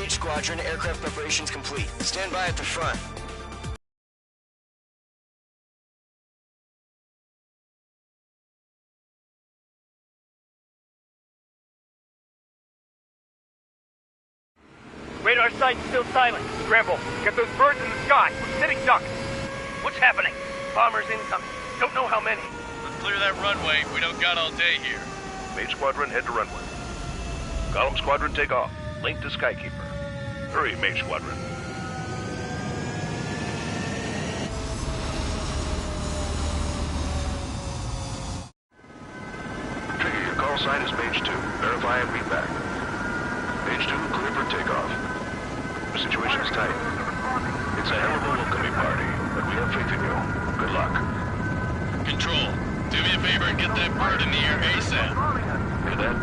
Mage Squadron, aircraft preparations complete. Stand by at the front. Radar site's still silent. Scramble. Get those birds in the sky. We're sitting ducks. What's happening? Bombers incoming. Don't know how many. Let's clear that runway. We don't got all day here. Mage Squadron, head to runway. Column Squadron, take off. Link to Skykeeper. Hurry, Mage Squadron. Trigger, your call sign is Mage 2. Verify and read back. Mage 2, clear for takeoff. The situation is tight. It's a hell of a welcoming party, but we have faith in you. Good luck. Control, do me a favor and get that bird in the air ASAP. Cadet,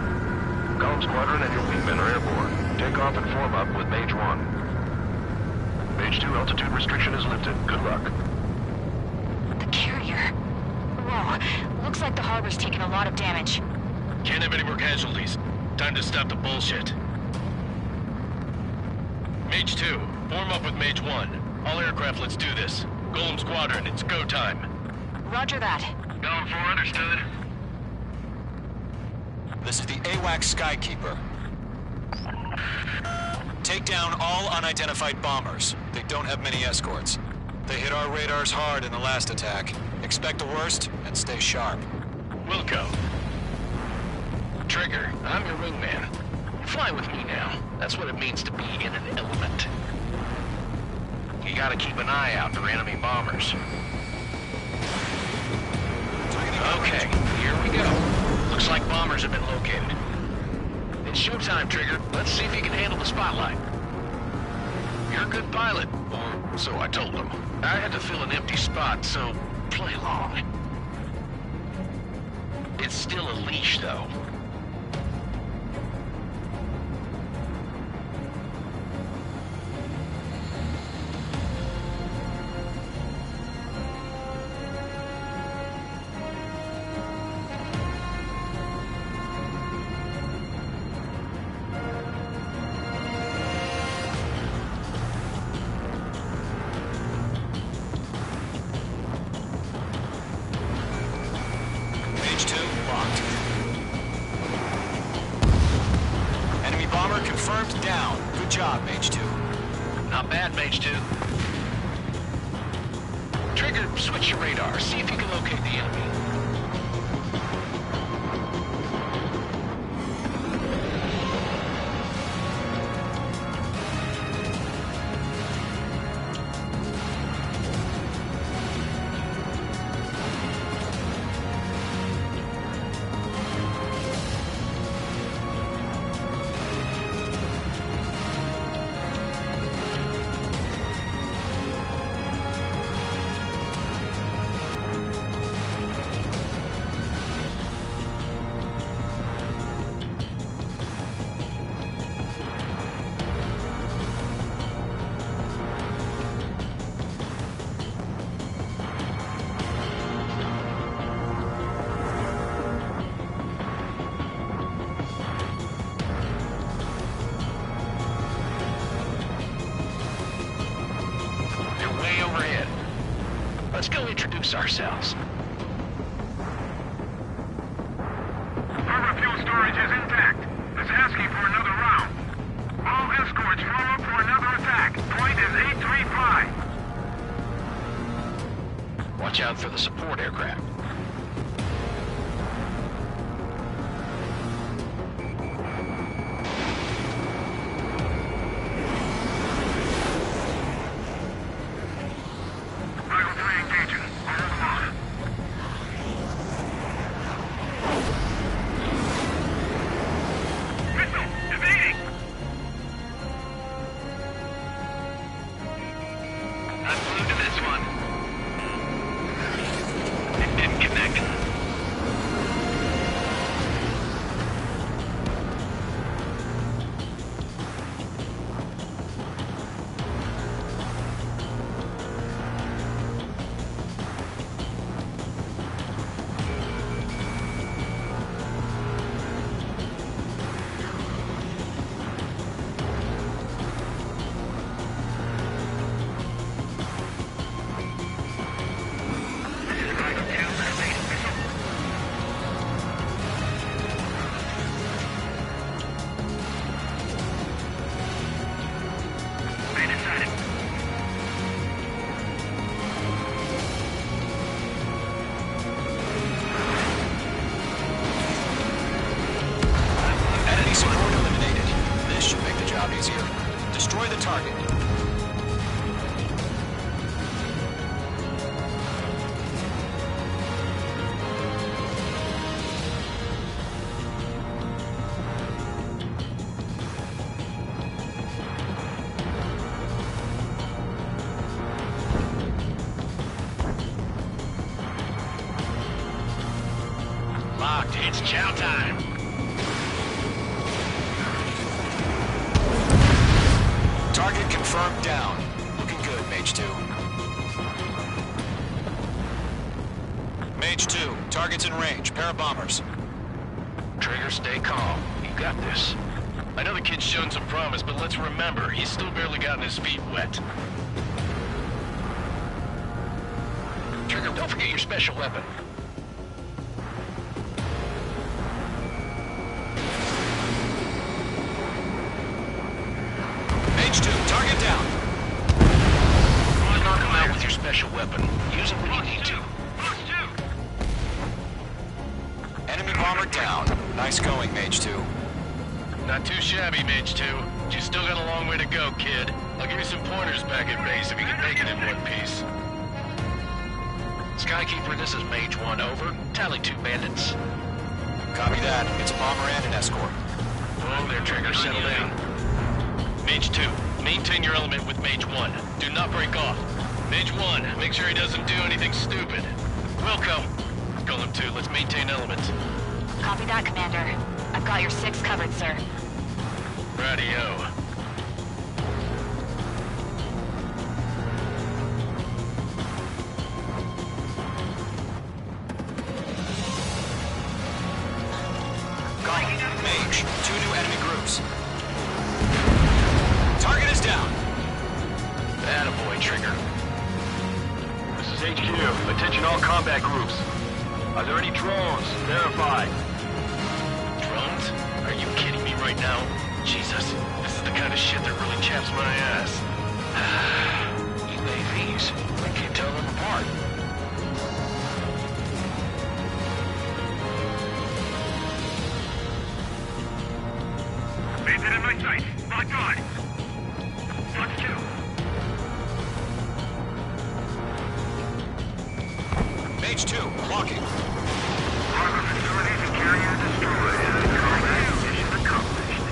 Column Squadron and your wingmen are airborne. Take off and form up with Mage 1. Mage 2, altitude restriction is lifted. Good luck. The carrier. Whoa, looks like the harbor's taken a lot of damage. Can't have any more casualties. Time to stop the bullshit. Mage 2, form up with Mage 1. All aircraft, let's do this. Golem Squadron, it's go time. Roger that. Going for understood. This is the AWAC Skykeeper. Take down all unidentified bombers. They don't have many escorts. They hit our radars hard in the last attack. Expect the worst and stay sharp. Wilco. Trigger, I'm your wingman. Fly with me now. That's what it means to be in an element. You gotta keep an eye out for enemy bombers. Okay, here we go. Looks like bombers have been located. It's showtime, Trigger. Let's see if you can handle the spotlight. You're a good pilot, or so I told him. I had to fill an empty spot, so play along. It's still a leash, though. Mage 2, locked. Enemy bomber confirmed down. Good job, Mage 2. Not bad, Mage 2. Trigger, switch your radar. See if you can locate the enemy. Way overhead. Let's go introduce ourselves. Harbor fuel storage is intact. It's asking for another round. All escorts form up for another attack. Point is 835. Watch out for the support aircraft. Rifle 3 engaging. Hold them off. Missile! Evading! I flew to this one. easier. Destroy the target. Locked. It's chow time. Target confirmed down. Looking good, Mage 2. Mage 2, target's in range. Pair of bombers. Trigger, stay calm. You got this. I know the kid's shown some promise, but let's remember, he's still barely gotten his feet wet. Trigger, don't forget your special weapon. Mage 2, target down. Knock him out with your special weapon. Use it when you need to. Enemy bomber down. Nice going, Mage 2. Not too shabby, Mage 2. But you still got a long way to go, kid. I'll give you some pointers back at base if you can make it in one piece. Skykeeper, this is Mage 1, over. Tally 2 bandits. Copy that. It's a bomber and an escort. Whoa there, Trigger, settle down. Mage 2, maintain your element with Mage 1. Do not break off. Mage 1, make sure he doesn't do anything stupid. Wilco, Golem 2, let's maintain element. Copy that, Commander. I've got your 6 covered, sir. Radio. Mage, 2 new enemy groups. Target is down. Attaboy, Trigger. This is HQ. Attention all combat groups. Are there any drones? Verify. Drones? Are you kidding me right now? Jesus, this is the kind of shit that really chaps my ass. UAVs. I can't tell them apart. Bandit in my sight. Locked on. Fox 2. Mage 2, blocking. Harbor facilities and carrier destroyed. Combat mission accomplished.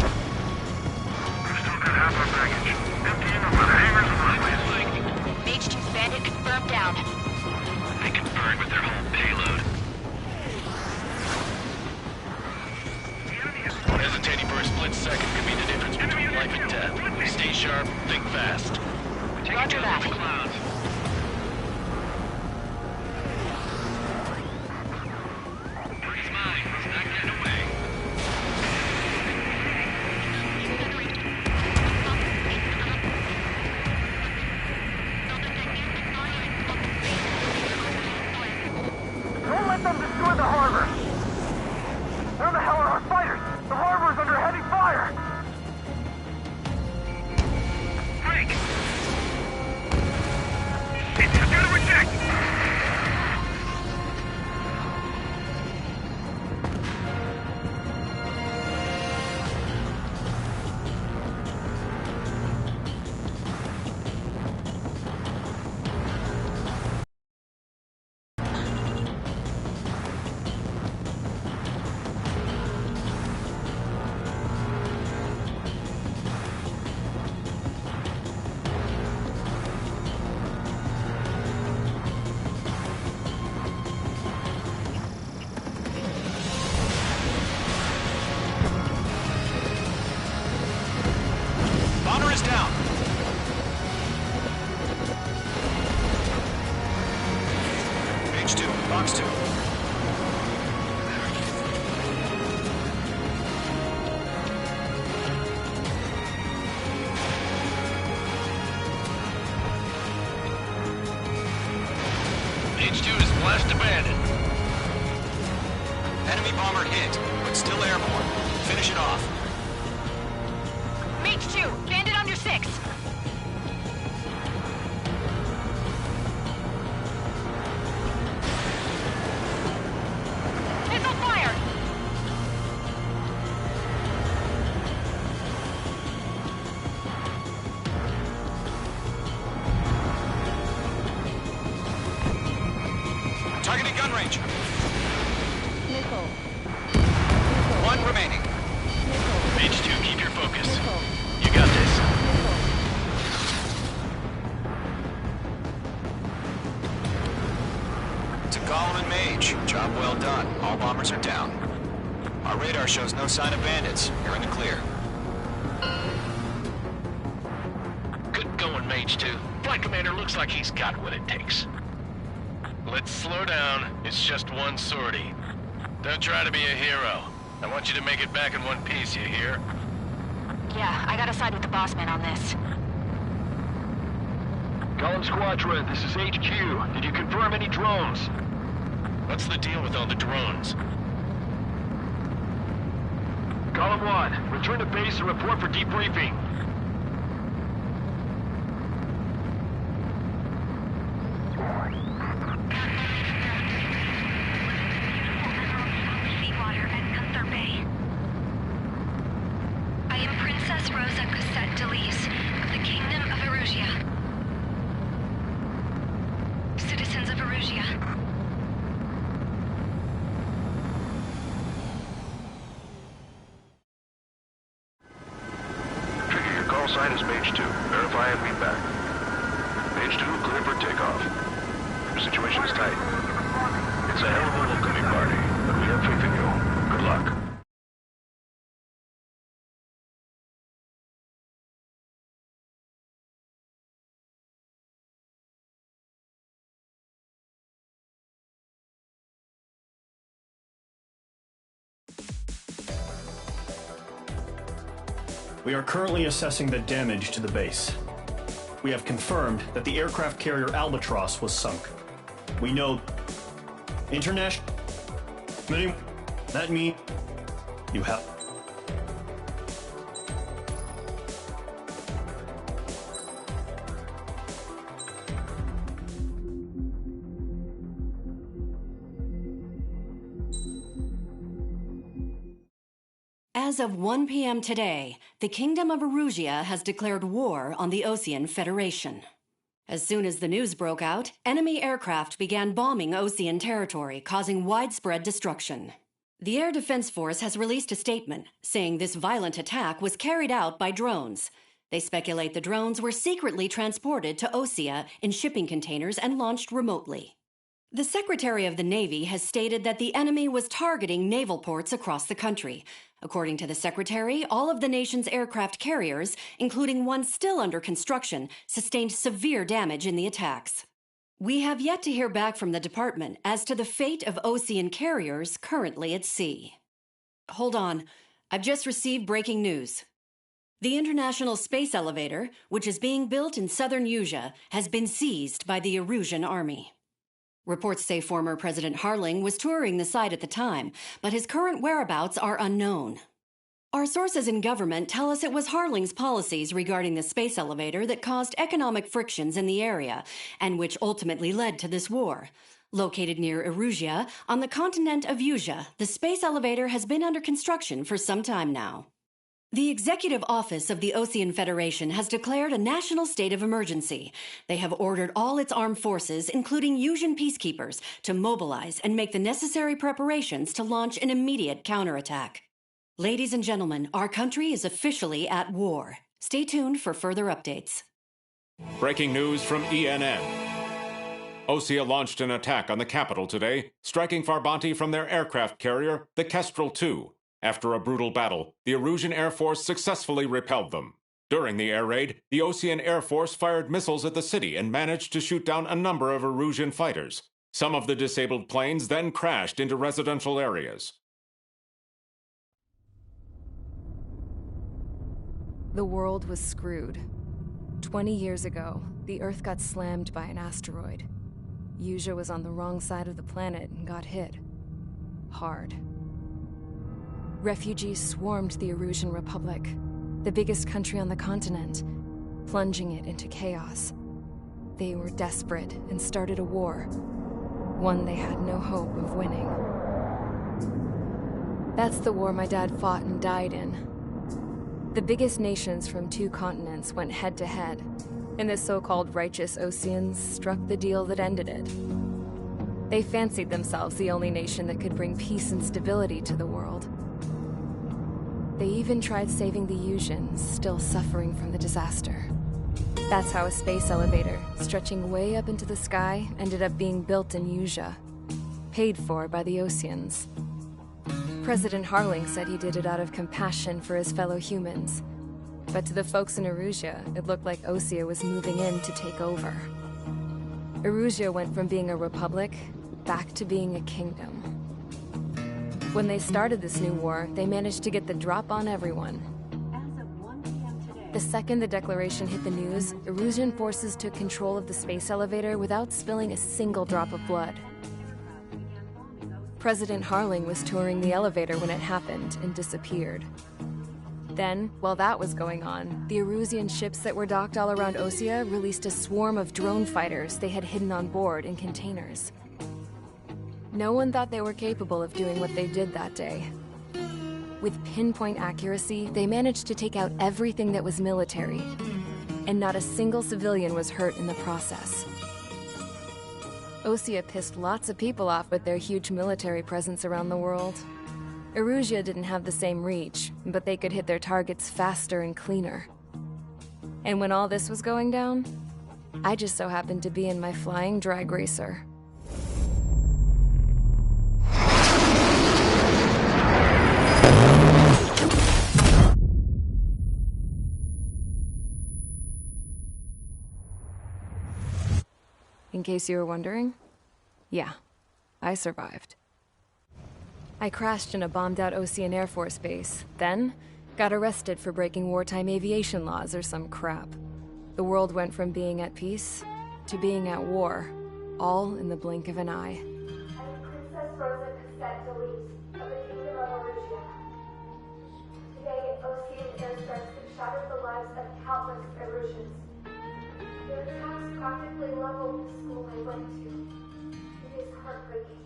We've still got half our baggage. Emptying of our hangars and runways. Mage 2's bandit confirmed down. They can burn with their whole payload. Hesitating for a split second could be the difference between life and death. Stay sharp, think fast. Roger that. Clouds. He's mine. He's not getting away. Don't let them destroy the harbor! Where the hell are our fighters? The harbor is under heavy fire! Break! It's gotta reject! Bomber is down. Mage 2, box 2. H2 is blast abandoned. Enemy bomber hit, but still airborne. Finish it off. Mage 2, bandit under 6. Missile fired! not, all bombers are down. Our radar shows no sign of bandits. You're in the clear. Good going, Mage 2. Flight Commander looks like he's got what it takes. Let's slow down. It's just one sortie. Don't try to be a hero. I want you to make it back in one piece, you hear? Yeah, I gotta side with the boss man on this. Column Squadron, this is HQ. Did you confirm any drones? What's the deal with all the drones? Column 1, return to base and report for debriefing. Seawater at Gunther Bay. I am Princess Rosa Cosette Delise of the Kingdom of Erusia. Citizens of Erusia. Trigger, your call sign is Mage 2. Verify and read back. Mage 2, clear for takeoff. The situation is tight. It's a hell of a welcoming party, but we have faith in you. Good luck. We are currently assessing the damage to the base. We have confirmed that the aircraft carrier Albatross was sunk. We know international. That means you have. As of 1 p.m. today, the Kingdom of Erusia has declared war on the Osean Federation. As soon as the news broke out, enemy aircraft began bombing Osean territory, causing widespread destruction. The Air Defense Force has released a statement saying this violent attack was carried out by drones. They speculate the drones were secretly transported to Osea in shipping containers and launched remotely. The Secretary of the Navy has stated that the enemy was targeting naval ports across the country. According to the Secretary, all of the nation's aircraft carriers, including one still under construction, sustained severe damage in the attacks. We have yet to hear back from the department as to the fate of Osean carriers currently at sea. Hold on. I've just received breaking news. The International Space Elevator, which is being built in southern Erusia, has been seized by the Erusian Army. Reports say former President Harling was touring the site at the time, but his current whereabouts are unknown. Our sources in government tell us it was Harling's policies regarding the space elevator that caused economic frictions in the area, and which ultimately led to this war. Located near Erusia, on the continent of Erusia, the space elevator has been under construction for some time now. The Executive Office of the Osean Federation has declared a national state of emergency. They have ordered all its armed forces, including Erusian peacekeepers, to mobilize and make the necessary preparations to launch an immediate counterattack. Ladies and gentlemen, our country is officially at war. Stay tuned for further updates. Breaking news from ENN. Osea launched an attack on the capital today, striking Farbanti from their aircraft carrier, the Kestrel II. After a brutal battle, the Erusian Air Force successfully repelled them. During the air raid, the Osean Air Force fired missiles at the city and managed to shoot down a number of Erusian fighters. Some of the disabled planes then crashed into residential areas. The world was screwed. 20 years ago, the Earth got slammed by an asteroid. Erusia was on the wrong side of the planet and got hit. Hard. Refugees swarmed the Erusian Republic, the biggest country on the continent, plunging it into chaos. They were desperate and started a war, one they had no hope of winning. That's the war my dad fought and died in. The biggest nations from 2 continents went head-to-head, and the so-called righteous Oseans struck the deal that ended it. They fancied themselves the only nation that could bring peace and stability to the world. They even tried saving the Erusians, still suffering from the disaster. That's how a space elevator, stretching way up into the sky, ended up being built in Erusia. paid for by the Oceans. President Harling said he did it out of compassion for his fellow humans. But to the folks in Erusia, it looked like Osea was moving in to take over. Erusia went from being a republic back to being a kingdom. When they started this new war, they managed to get the drop on everyone. The second the declaration hit the news, Erusian forces took control of the space elevator without spilling a single drop of blood. President Harling was touring the elevator when it happened and disappeared. Then, while that was going on, the Erusian ships that were docked all around Osea released a swarm of drone fighters they had hidden on board in containers. No one thought they were capable of doing what they did that day. With pinpoint accuracy, they managed to take out everything that was military, and not a single civilian was hurt in the process. Osea pissed lots of people off with their huge military presence around the world. Erusia didn't have the same reach, but they could hit their targets faster and cleaner. And when all this was going down, I just so happened to be in my flying drag racer. In case you were wondering, yeah, I survived. I crashed in a bombed-out Ocean Air Force base, then got arrested for breaking wartime aviation laws or some crap. The world went from being at peace to being at war, all in the blink of an eye. Princess Rosa Cassette Delete of the Kingdom of Erusia. Today, Ocean airstrikes have shattered the lives of countless Erusians. Their attacks practically leveled the school I went to. It is heartbreaking.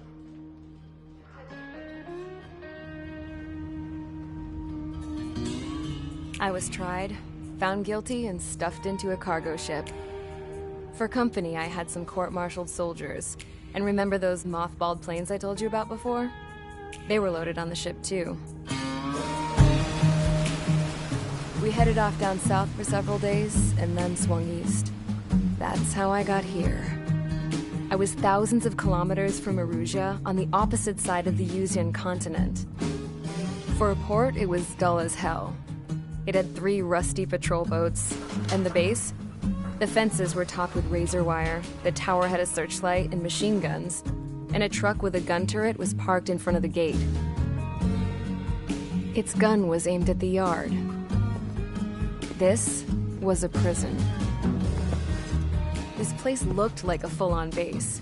I was tried, found guilty, and stuffed into a cargo ship. For company, I had some court-martialed soldiers. And remember those mothballed planes I told you about before? They were loaded on the ship, too. We headed off down south for several days, and then swung east. That's how I got here. I was thousands of kilometers from Erusia, on the opposite side of the Usian continent. For a port, it was dull as hell. It had 3 rusty patrol boats, and the base? The fences were topped with razor wire, the tower had a searchlight and machine guns, and a truck with a gun turret was parked in front of the gate. Its gun was aimed at the yard. This was a prison. This place looked like a full-on base,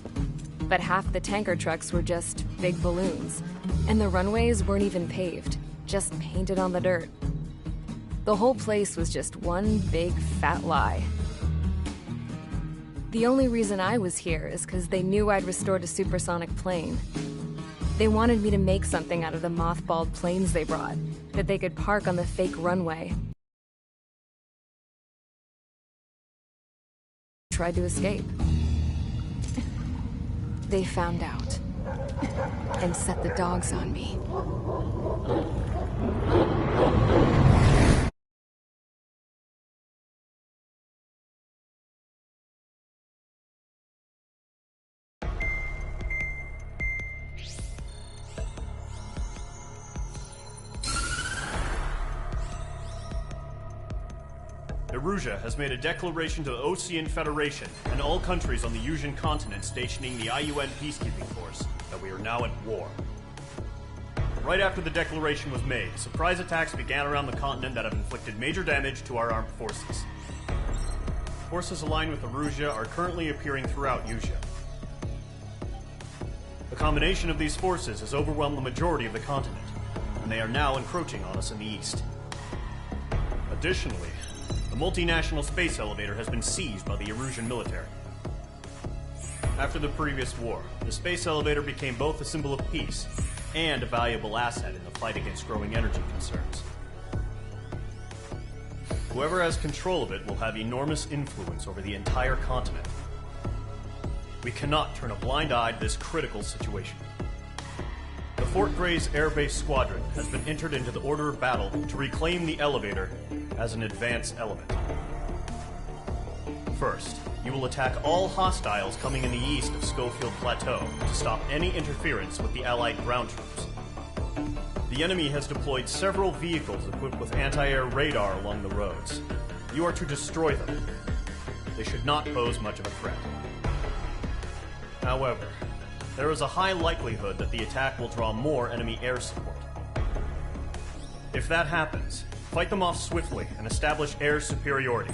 but half the tanker trucks were just big balloons, and the runways weren't even paved, just painted on the dirt. The whole place was just one big fat lie. The only reason I was here is because they knew I'd restored a supersonic plane. They wanted me to make something out of the mothballed planes they brought, that they could park on the fake runway. Tried to escape. They found out, and set the dogs on me. Erusia has made a declaration to the Ocean Federation and all countries on the Usian continent stationing the IUN peacekeeping force that we are now at war. Right after the declaration was made, surprise attacks began around the continent that have inflicted major damage to our armed forces. Forces aligned with Erusia are currently appearing throughout Usia. The combination of these forces has overwhelmed the majority of the continent, and they are now encroaching on us in the east. Additionally, the multinational space elevator has been seized by the Erusian military. After the previous war, the space elevator became both a symbol of peace and a valuable asset in the fight against growing energy concerns. Whoever has control of it will have enormous influence over the entire continent. We cannot turn a blind eye to this critical situation. The Fort Gray's Air Base Squadron has been entered into the order of battle to reclaim the elevator as an advance element. First, you will attack all hostiles coming in the east of Schofield Plateau to stop any interference with the Allied ground troops. The enemy has deployed several vehicles equipped with anti-air radar along the roads. You are to destroy them. They should not pose much of a threat. However, there is a high likelihood that the attack will draw more enemy air support. If that happens, fight them off swiftly and establish air superiority.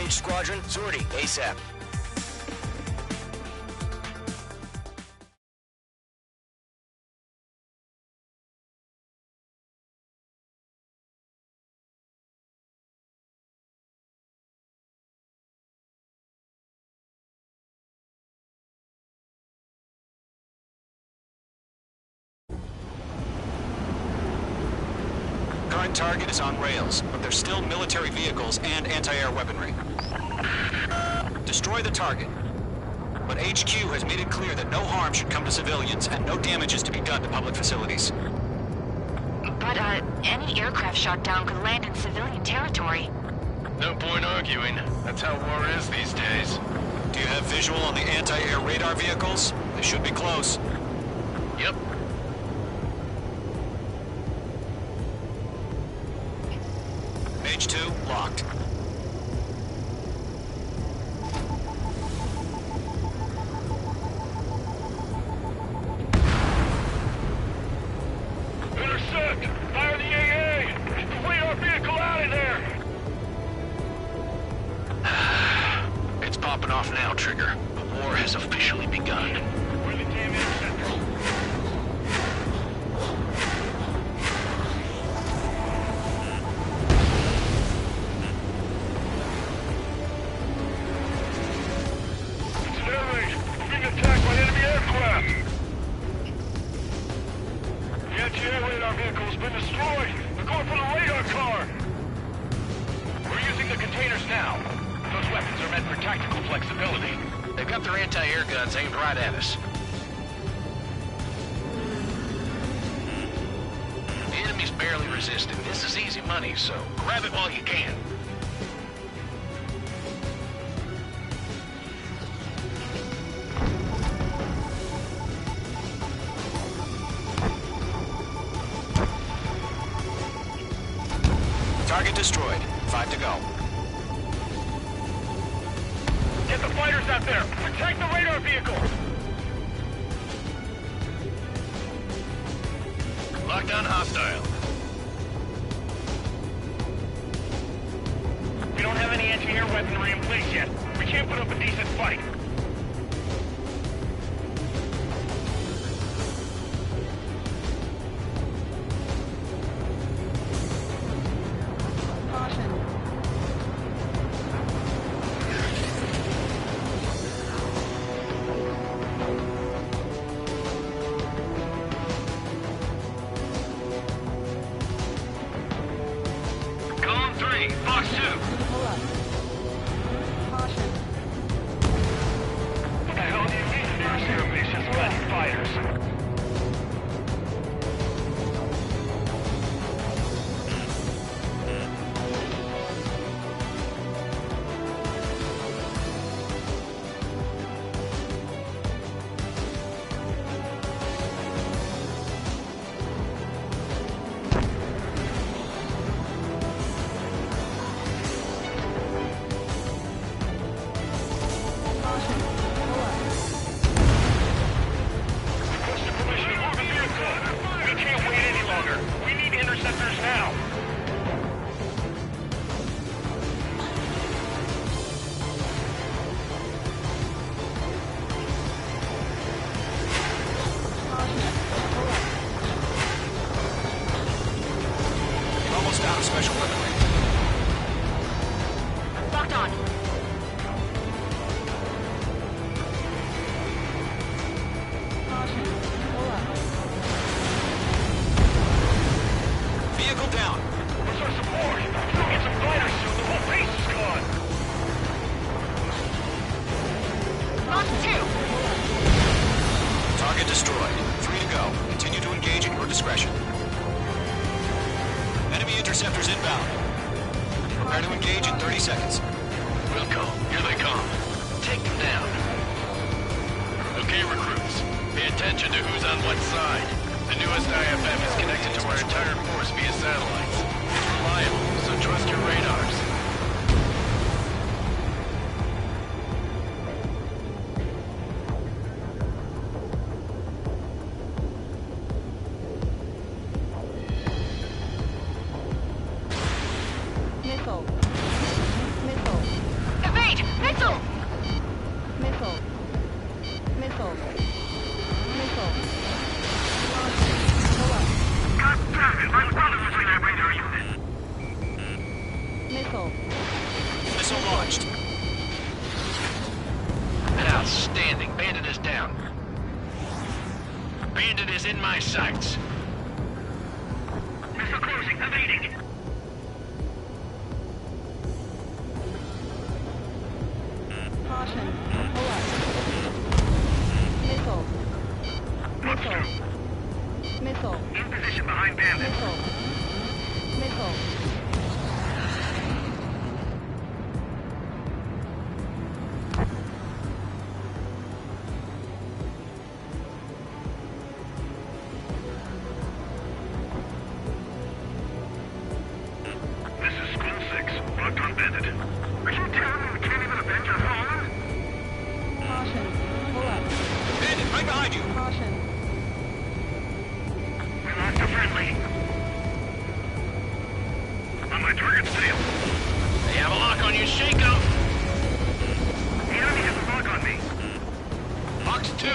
Engage squadron, sortie, ASAP. Current target is on rails, but there's still military vehicles and anti-air weaponry. Destroy the target. But HQ has made it clear that no harm should come to civilians and no damage is to be done to public facilities. But, any aircraft shot down could land in civilian territory. No point arguing. That's how war is these days. Do you have visual on the anti-air radar vehicles? They should be close. Yep. Mage 2, locked. Intercept! Fire the AA! Get the radar vehicle out of there! It's popping off now, Trigger. The war has officially begun. Where the damn interceptors? It's an air raid. We're being attacked by enemy aircraft. The anti-air radar vehicle's been destroyed. They're going for the radar car. We're using the containers now. Those weapons are meant for tactical flexibility. They've got their anti-air guns aimed right at us. The enemy's barely resisting. This is easy money, so grab it while you can. Target destroyed. 5 to go. Get the fighters out there! Protect the radar vehicle! Lockdown hostile. We don't have any anti-air weaponry in place yet. We can't put up a decent fight. Column 3, Fox 2. What the hell do you mean the nearest airbase has got fighters? Request permission to move the vehicle. We can't wait any longer. We need interceptors now. You're almost out of special weaponry. Locked on. Vehicle down. Where's our support? If we don't get some fighters soon, the whole base is gone. Locked 2. Target destroyed. 3 to go. Continue to engage at your discretion. Enemy interceptors inbound. Prepare to engage in 30 seconds. Wilco, here they come. Take them down. Okay, recruits. Pay attention to who's on what side. The newest IFM is connected to our entire force via satellites. It's reliable, so trust your radars. launched. Outstanding. Bandit is down. Bandit is in my sights. Missile closing. Evading. Caution. Pull up. Missile. Missile. Missile. In position behind Bandit. Missile. Missile. This is School 6. Locked on Bandit. Are you telling me we can't even avenge our fallen? Caution. Pull up. Bandit, right behind you! Caution. We lost a friendly. On my target's tail. They have a lock on you. Shake them. The enemy has a lock on me. Box 2.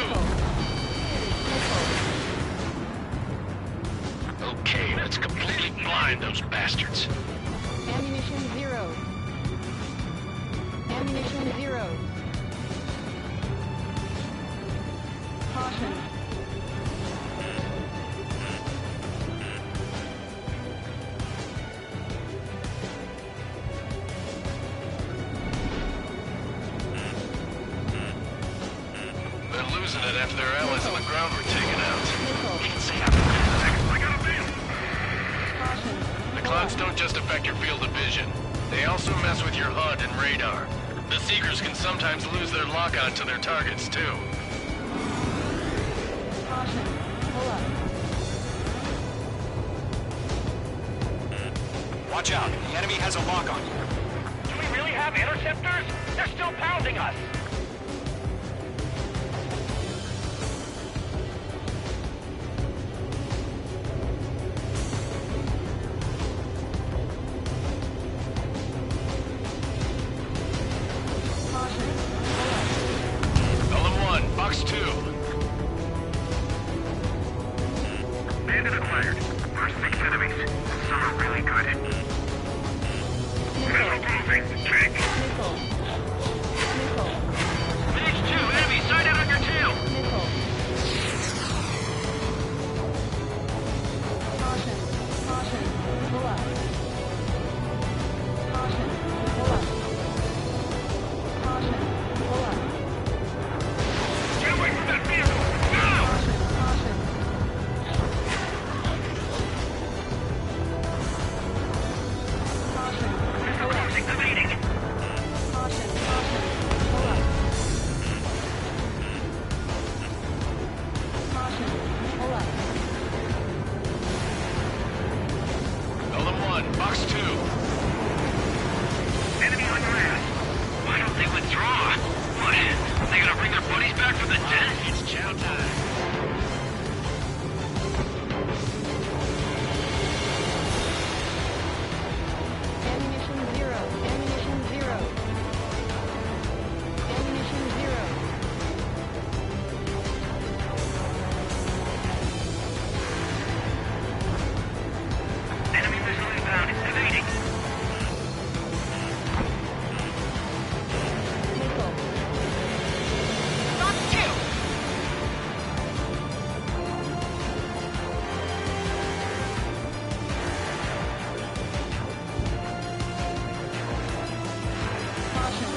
Okay, let's completely blind those bastards. Ammunition 0. Ammunition 0. Caution. They're losing it after their allies on the ground were taken out. Missile. I got a bill. Caution. The clouds don't just affect your field of vision. They also mess with your HUD and radar. The Seekers can sometimes lose their lock-on to their targets, too. Caution. Pull up. Watch out, the enemy has a lock on you. Do we really have interceptors? They're still pounding us. Caution. Pull up. Element 1, box 2. Bandit acquired. We're 6 enemies. Some are really good. Missile closing. Check. Missile. Missile. Phase 2, enemy sighted on your tail. Missile. Caution. Caution. Pull up. Caution. Pull up. Caution. Pull up. Get away from that vehicle. Now! Caution. Caution. Caution. Missile closing. Evading. Caution. Caution. Pull up. Caution. Pull up. Element 1, box 2. Enemy on your ass. Why don't they withdraw? What? They gonna bring their buddies back from the dead? It's chow time. Ammunition 0. Ammunition 0. Ammunition 0. Enemy missile inbound. Evading. Missile. Box 2. Caution.